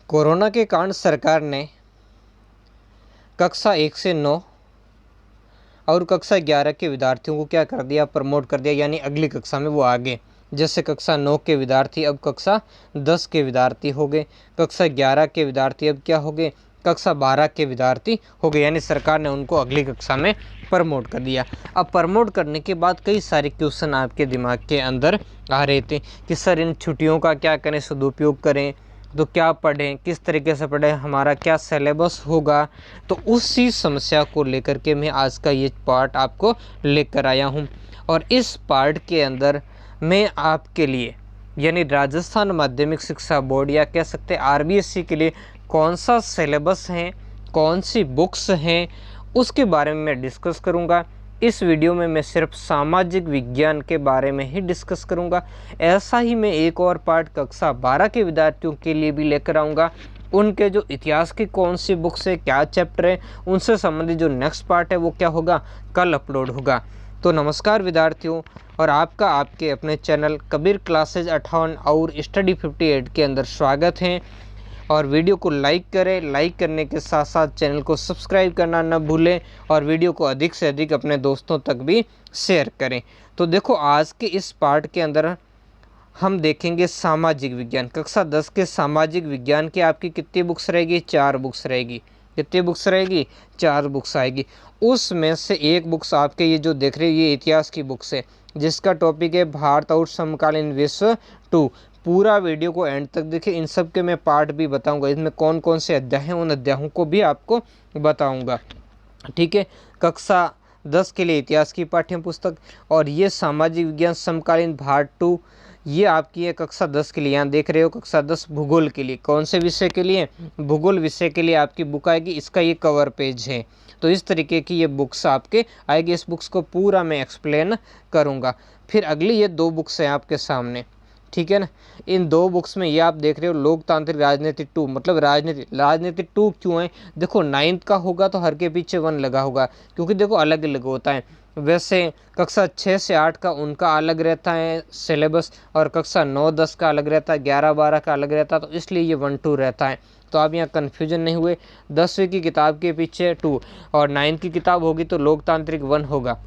Corona के कारण सरकार ने कक्षा 1 से 9 और कक्षा 11 के विद्यार्थियों को क्या कर दिया, प्रमोट कर दिया, यानी अगली कक्षा में वो आगे। जैसे कक्षा 9 के विद्यार्थी अब कक्षा 10 के विद्यार्थी हो गए, कक्षा 11 के विद्यार्थी अब क्या हो गए, कक्षा 12 के विद्यार्थी हो गए, यानी सरकार ने उनको अगली कक्षा में प्रमोट कर दिया। अब प्रमोट करने के बाद कई सारे क्वेश्चन आपके दिमाग के अंदर आ रहे थे कि सर इन छुट्टियों का क्या करें, सदुपयोग करें तो क्या पढ़ें, किस तरीके से पढ़ें, हमारा क्या सिलेबस होगा। तो उसी समस्या को लेकर के मैं आज का ये पार्ट आपको लेकर आया हूँ। और इस पार्ट के अंदर मैं आपके लिए यानी राजस्थान माध्यमिक शिक्षा बोर्ड या कह सकते हैं आरबीएससी के लिए कौन सा सिलेबस है, कौन सी बुक्स हैं, उसके बारे में मैं डिस्कस करूँगा। इस वीडियो में मैं सिर्फ सामाजिक विज्ञान के बारे में ही डिस्कस करूंगा। ऐसा ही मैं एक और पार्ट कक्षा 12 के विद्यार्थियों के लिए भी लेकर आऊँगा। उनके जो इतिहास की कौन सी बुक्स है, क्या चैप्टर है, उनसे संबंधित जो नेक्स्ट पार्ट है वो क्या होगा, कल अपलोड होगा। तो नमस्कार विद्यार्थियों, और आपका आपके अपने चैनल कबीर क्लासेज 58 और स्टडी 58 के अंदर स्वागत है। और वीडियो को लाइक करें, लाइक करने के साथ साथ चैनल को सब्सक्राइब करना न भूलें और वीडियो को अधिक से अधिक अपने दोस्तों तक भी शेयर करें। तो देखो आज के इस पार्ट के अंदर हम देखेंगे सामाजिक विज्ञान। कक्षा 10 के सामाजिक विज्ञान की आपकी कितनी बुक्स रहेगी, 4 बुक्स रहेगी। कितनी बुक्स रहेगी, 4 बुक्स आएगी। उसमें से एक बुक्स आपके ये जो देख रहे हो ये इतिहास की बुक्स है, जिसका टॉपिक है भारत और समकालीन विश्व 2। पूरा वीडियो को एंड तक देखिए, इन सब के मैं पार्ट भी बताऊंगा, इसमें कौन कौन से अध्याय हैं उन अध्यायों को भी आपको बताऊंगा। ठीक है, कक्षा 10 के लिए इतिहास की पाठ्य पुस्तक और ये सामाजिक विज्ञान समकालीन भारत 2 ये आपकी है कक्षा 10 के लिए। यहाँ देख रहे हो कक्षा 10 भूगोल के लिए, कौन से विषय के लिए, भूगोल विषय के लिए आपकी बुक आएगी। इसका ये कवर पेज है। तो इस तरीके की ये बुक्स आपके आएगी। इस बुक्स को पूरा मैं एक्सप्लेन करूँगा। फिर अगली ये 2 बुक्स हैं आपके सामने, ठीक है ना। इन 2 बुक्स में ये आप देख रहे हो लोकतांत्रिक राजनीति 2, मतलब राजनीति 2 क्यों है, देखो 9th का होगा तो हर के पीछे 1 लगा होगा, क्योंकि देखो अलग अलग होता है। वैसे कक्षा 6 से 8 का उनका अलग रहता है सिलेबस, और कक्षा 9-10 का अलग रहता है, 11-12 का अलग रहता है, तो इसलिए ये 1-2 रहता है। तो आप यहाँ कन्फ्यूजन नहीं हुए। 10वीं की किताब के पीछे 2 और 9th की किताब होगी तो लोकतांत्रिक 1 होगा,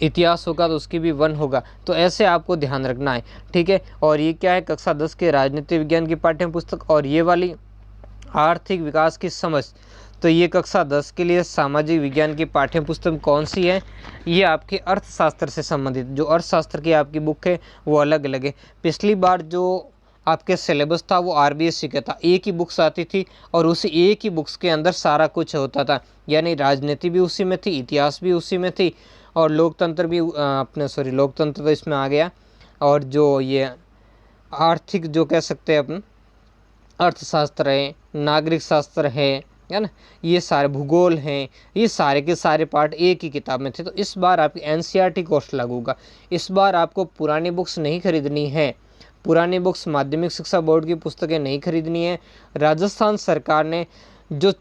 इतिहास होगा तो उसकी भी 1 होगा। तो ऐसे आपको ध्यान रखना है, ठीक है। और ये क्या है, कक्षा 10 के राजनीति विज्ञान की पाठ्य पुस्तक, और ये वाली आर्थिक विकास की समझ, तो ये कक्षा 10 के लिए सामाजिक विज्ञान की पाठ्य पुस्तक कौन सी है, ये आपके अर्थशास्त्र से संबंधित जो अर्थशास्त्र की आपकी बुक है वो अलग अलग है। पिछली बार जो आपके सिलेबस था वो आरबीएससी का था, एक ही बुक्स आती थी और उसी एक ही बुक्स के अंदर सारा कुछ होता था, यानी राजनीति भी उसी में थी, इतिहास भी उसी में थी, और लोकतंत्र भी लोकतंत्र तो इसमें आ गया, और जो ये आर्थिक जो कह सकते हैं अपन अर्थशास्त्र है, नागरिक शास्त्र है ना, ये सारे भूगोल हैं, ये सारे के सारे पार्ट एक ही किताब में थे। तो इस बार आपकी एनसीईआरटी कोर्स लागू होगा। इस बार आपको पुरानी बुक्स नहीं खरीदनी है, पुरानी बुक्स माध्यमिक शिक्षा बोर्ड की पुस्तकें नहीं खरीदनी है। राजस्थान सरकार ने जो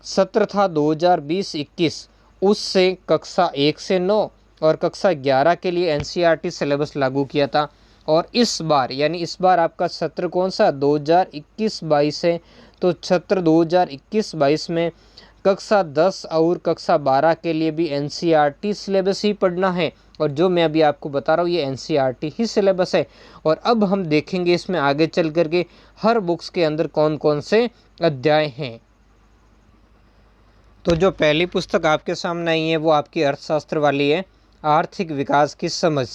सत्र था 2020-21 उससे कक्षा 1 से 9 और कक्षा 11 के लिए एनसीईआरटी सिलेबस लागू किया था। और इस बार यानी इस बार आपका सत्र कौन सा 2021-22 है, तो सत्र 2021-22 में कक्षा 10 और कक्षा 12 के लिए भी एनसीईआरटी सिलेबस ही पढ़ना है। और जो मैं अभी आपको बता रहा हूँ ये एनसीईआरटी ही सिलेबस है। और अब हम देखेंगे इसमें आगे चल करके हर बुक्स के अंदर कौन कौन से अध्याय हैं। तो जो पहली पुस्तक आपके सामने आई है वो आपकी अर्थशास्त्र वाली है, आर्थिक विकास की समझ,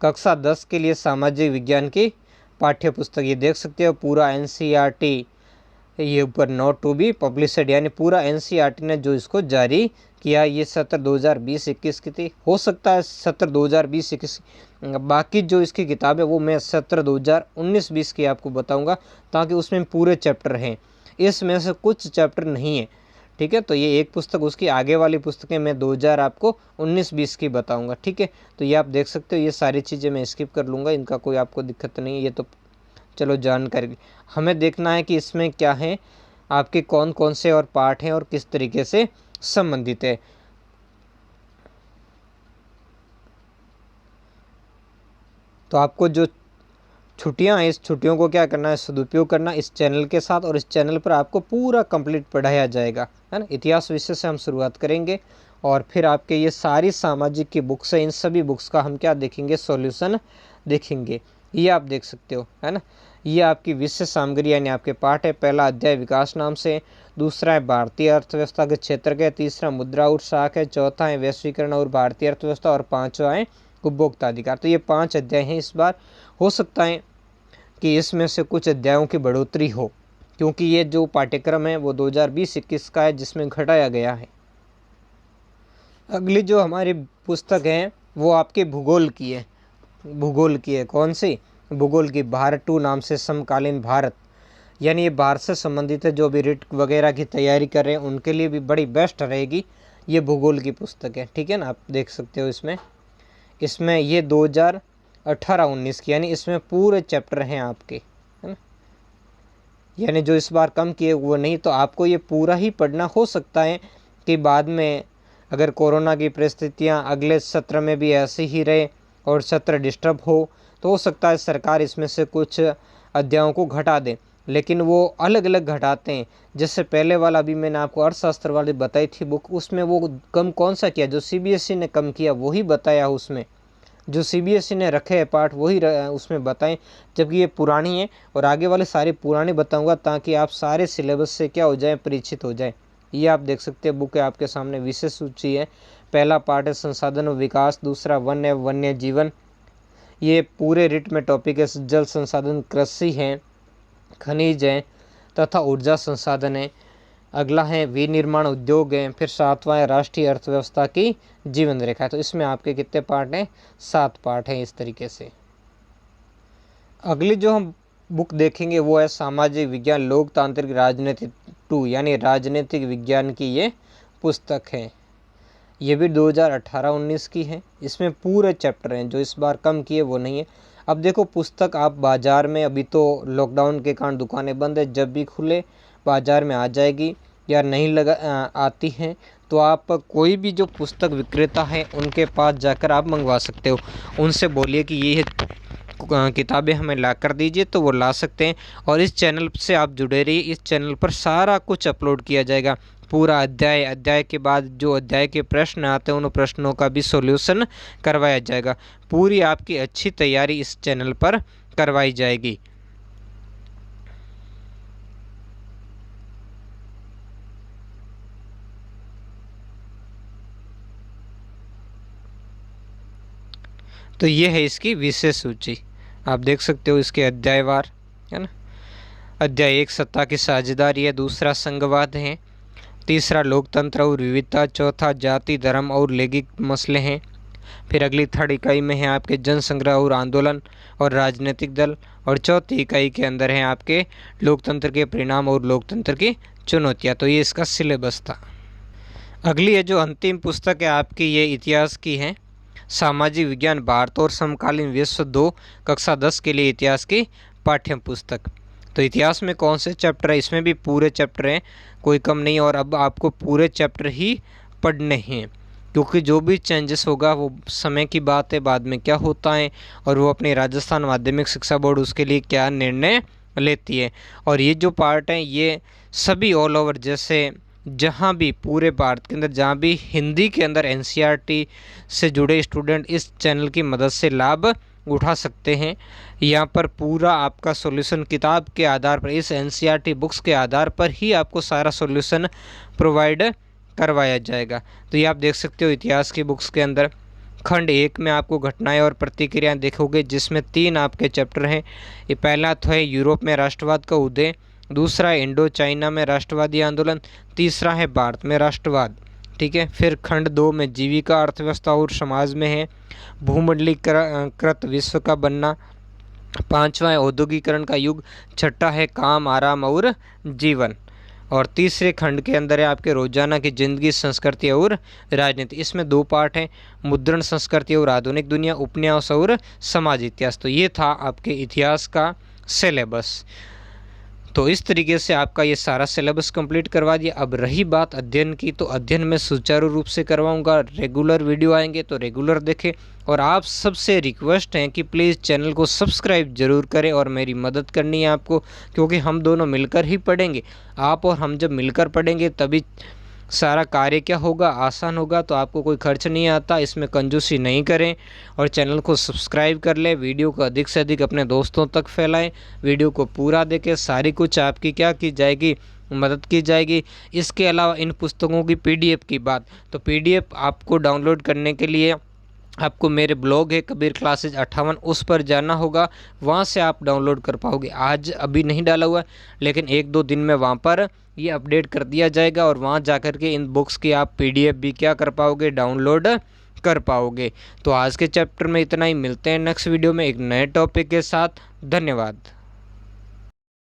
कक्षा 10 के लिए सामाजिक विज्ञान की पाठ्य पुस्तक। ये देख सकते हो पूरा एनसीईआरटी, ये ऊपर नोट टू बी पब्लिशड, यानी पूरा एनसीईआरटी ने जो इसको जारी किया। ये सत्र 2020-21 की थी, हो सकता है सत्र 2020-21, बाकी जो इसकी किताब है वो मैं सत्र 2019-20 की आपको बताऊंगा, ताकि उसमें पूरे चैप्टर हैं, इसमें से कुछ चैप्टर नहीं है, ठीक है। तो ये एक पुस्तक, उसकी आगे वाली पुस्तकें मैं 2000 आपको 19-20 की बताऊंगा, ठीक है। तो ये आप देख सकते हो, ये सारी चीज़ें मैं स्किप कर लूँगा, इनका कोई आपको दिक्कत नहीं है। ये तो चलो जानकारी, हमें देखना है कि इसमें क्या है, आपके कौन कौन से और पार्ट हैं और किस तरीके से संबंधित है। तो आपको जो छुट्टियां हैं, इस छुट्टियों को क्या करना है, सदुपयोग करना इस चैनल के साथ, और इस चैनल पर आपको पूरा कंप्लीट पढ़ाया जाएगा, है ना। इतिहास विषय से हम शुरुआत करेंगे और फिर आपके ये सारी सामाजिक की बुक्स है, इन सभी बुक्स का हम क्या देखेंगे, सॉल्यूशन देखेंगे। ये आप देख सकते हो, है ना। ये आपकी विषय सामग्री यानी आपके पाठ है। पहला अध्याय विकास नाम से, दूसरा है भारतीय अर्थव्यवस्था के क्षेत्र के, तीसरा मुद्रा और शाख है, चौथा है वैश्वीकरण और भारतीय अर्थव्यवस्था, और पांचवा है उपभोक्ता अधिकार। तो ये 5 अध्याय हैं इस बार। हो सकता है कि इसमें से कुछ अध्यायों की बढ़ोतरी हो, क्योंकि ये जो पाठ्यक्रम है वो 2020-21 का है, जिसमें घटाया गया है। अगली जो हमारी पुस्तक है वो आपके भूगोल की है। भूगोल की है, कौन सी, भूगोल की, भारत 2 नाम से, समकालीन भारत। यानी ये भारत से संबंधित है, जो भी रिट वगैरह की तैयारी कर रहे हैं उनके लिए भी बड़ी बेस्ट रहेगी। ये भूगोल की पुस्तक है, ठीक है ना। आप देख सकते हो इसमें ये 2018-19 की, यानी इसमें पूरे चैप्टर हैं आपके, है ना। यानी जो इस बार कम किए वो नहीं, तो आपको ये पूरा ही पढ़ना। हो सकता है कि बाद में अगर कोरोना की परिस्थितियां अगले सत्र में भी ऐसे ही रहे और सत्र डिस्टर्ब हो, तो हो सकता है सरकार इसमें से कुछ अध्यायों को घटा दे, लेकिन वो अलग अलग घटाते हैं। जैसे पहले वाला भी मैंने आपको अर्थशास्त्र वाली बताई थी बुक, उसमें वो कम कौन सा किया, जो सीबीएसई ने कम किया वही बताया उसमें, जो सीबीएसई ने रखे हैं पाठ वही उसमें बताएं, जबकि ये पुरानी है और आगे वाले सारे पुराने बताऊंगा, ताकि आप सारे सिलेबस से क्या हो जाए, परिचित हो जाए। ये आप देख सकते हैं, बुक है आपके सामने, विशेष सूची है। पहला पार्ट है संसाधन और विकास, दूसरा वन है वन्य जीवन, ये पूरे रिट में टॉपिक है। जल संसाधन, कृषि है, खनिज है तथा ऊर्जा संसाधन है। अगला है विनिर्माण उद्योग है। फिर 7वां है राष्ट्रीय अर्थव्यवस्था की जीवन रेखा है। तो इसमें आपके कितने पार्ट हैं, 7 पार्ट हैं इस तरीके से। अगली जो हम बुक देखेंगे वो है सामाजिक विज्ञान लोकतांत्रिक राजनीति 2, यानी राजनीतिक विज्ञान की ये पुस्तक है। ये भी 2018-19 की है। इसमें पूरे चैप्टर हैं, जो इस बार कम किए वो नहीं है। अब देखो, पुस्तक आप बाज़ार में, अभी तो लॉकडाउन के कारण दुकानें बंद है, जब भी खुले बाज़ार में आ जाएगी, या नहीं आती हैं तो आप कोई भी जो पुस्तक विक्रेता है उनके पास जाकर आप मंगवा सकते हो। उनसे बोलिए कि ये किताबें हमें ला कर दीजिए, तो वो ला सकते हैं। और इस चैनल से आप जुड़े रहिए, इस चैनल पर सारा कुछ अपलोड किया जाएगा, पूरा अध्याय के बाद जो अध्याय के प्रश्न आते हैं उन प्रश्नों का भी सॉल्यूशन करवाया जाएगा। पूरी आपकी अच्छी तैयारी इस चैनल पर करवाई जाएगी। तो ये है इसकी विशेष सूची, आप देख सकते हो इसके अध्यायवार, है ना। अध्याय 1 सत्ता की साझेदारी है, दूसरा संघवाद है, तीसरा लोकतंत्र और विविधता, चौथा जाति धर्म और लैंगिक मसले हैं। फिर अगली 3rd इकाई में है आपके जनसंग्रह और आंदोलन और राजनीतिक दल, और 4थी इकाई के अंदर है आपके लोकतंत्र के परिणाम और लोकतंत्र की चुनौतियाँ। तो ये इसका सिलेबस था। अगली है जो अंतिम पुस्तक है आपकी, ये इतिहास की है, सामाजिक विज्ञान भारत और समकालीन विश्व 2 कक्षा 10 के लिए इतिहास की पाठ्य पुस्तक। तो इतिहास में कौन से चैप्टर है, इसमें भी पूरे चैप्टर हैं, कोई कम नहीं। और अब आपको पूरे चैप्टर ही पढ़ने हैं, क्योंकि जो भी चेंजेस होगा वो समय की बात है, बाद में क्या होता है और वो अपनी राजस्थान माध्यमिक शिक्षा बोर्ड उसके लिए क्या निर्णय लेती है। और ये जो पार्ट हैं ये सभी ऑल ओवर, जैसे जहाँ भी पूरे भारत के अंदर जहाँ भी हिंदी के अंदर एनसीईआरटी से जुड़े स्टूडेंट इस चैनल की मदद से लाभ उठा सकते हैं। यहाँ पर पूरा आपका सॉल्यूशन किताब के आधार पर, इस एनसीईआरटी बुक्स के आधार पर ही आपको सारा सॉल्यूशन प्रोवाइड करवाया जाएगा। तो ये आप देख सकते हो इतिहास की बुक्स के अंदर खंड 1 में आपको घटनाएं और प्रतिक्रियाएं देखोगे, जिसमें 3 आपके चैप्टर हैं। ये पहला तो है यूरोप में राष्ट्रवाद का उदय, दूसरा है इंडो चाइना में राष्ट्रवादी आंदोलन, तीसरा है भारत में राष्ट्रवाद, ठीक है। फिर खंड 2 में जीविका अर्थव्यवस्था और समाज में है भूमंडलीकृत विश्व का बनना, 5वां है औद्योगिकरण का युग, 6ठा है काम आराम और जीवन, और तीसरे खंड के अंदर है आपके रोजाना की जिंदगी संस्कृति और राजनीति। इसमें 2 पार्ट हैं, मुद्रण संस्कृति और आधुनिक दुनिया, उपन्यास और समाज इतिहास। तो ये था आपके इतिहास का सिलेबस। तो इस तरीके से आपका ये सारा सिलेबस कंप्लीट करवा दिया। अब रही बात अध्ययन की, तो अध्ययन मैं सुचारू रूप से करवाऊंगा, रेगुलर वीडियो आएंगे तो रेगुलर देखें। और आप सबसे रिक्वेस्ट है कि प्लीज़ चैनल को सब्सक्राइब जरूर करें और मेरी मदद करनी है आपको, क्योंकि हम दोनों मिलकर ही पढ़ेंगे। आप और हम जब मिलकर पढ़ेंगे तभी सारा कार्य क्या होगा, आसान होगा। तो आपको कोई खर्च नहीं आता, इसमें कंजूसी नहीं करें और चैनल को सब्सक्राइब कर लें। वीडियो को अधिक से अधिक अपने दोस्तों तक फैलाएं, वीडियो को पूरा देखें, सारी कुछ आपकी क्या की जाएगी, मदद की जाएगी। इसके अलावा इन पुस्तकों की पीडीएफ की बात, तो पीडीएफ आपको डाउनलोड करने के लिए आपको मेरे ब्लॉग है कबीर क्लासेज 58, उस पर जाना होगा, वहाँ से आप डाउनलोड कर पाओगे। आज अभी नहीं डाला हुआ है, लेकिन 1-2 दिन में वहाँ पर ये अपडेट कर दिया जाएगा और वहाँ जाकर के इन बुक्स की आप पीडीएफ भी क्या कर पाओगे, डाउनलोड कर पाओगे। तो आज के चैप्टर में इतना ही, मिलते हैं नेक्स्ट वीडियो में एक नए टॉपिक के साथ। धन्यवाद।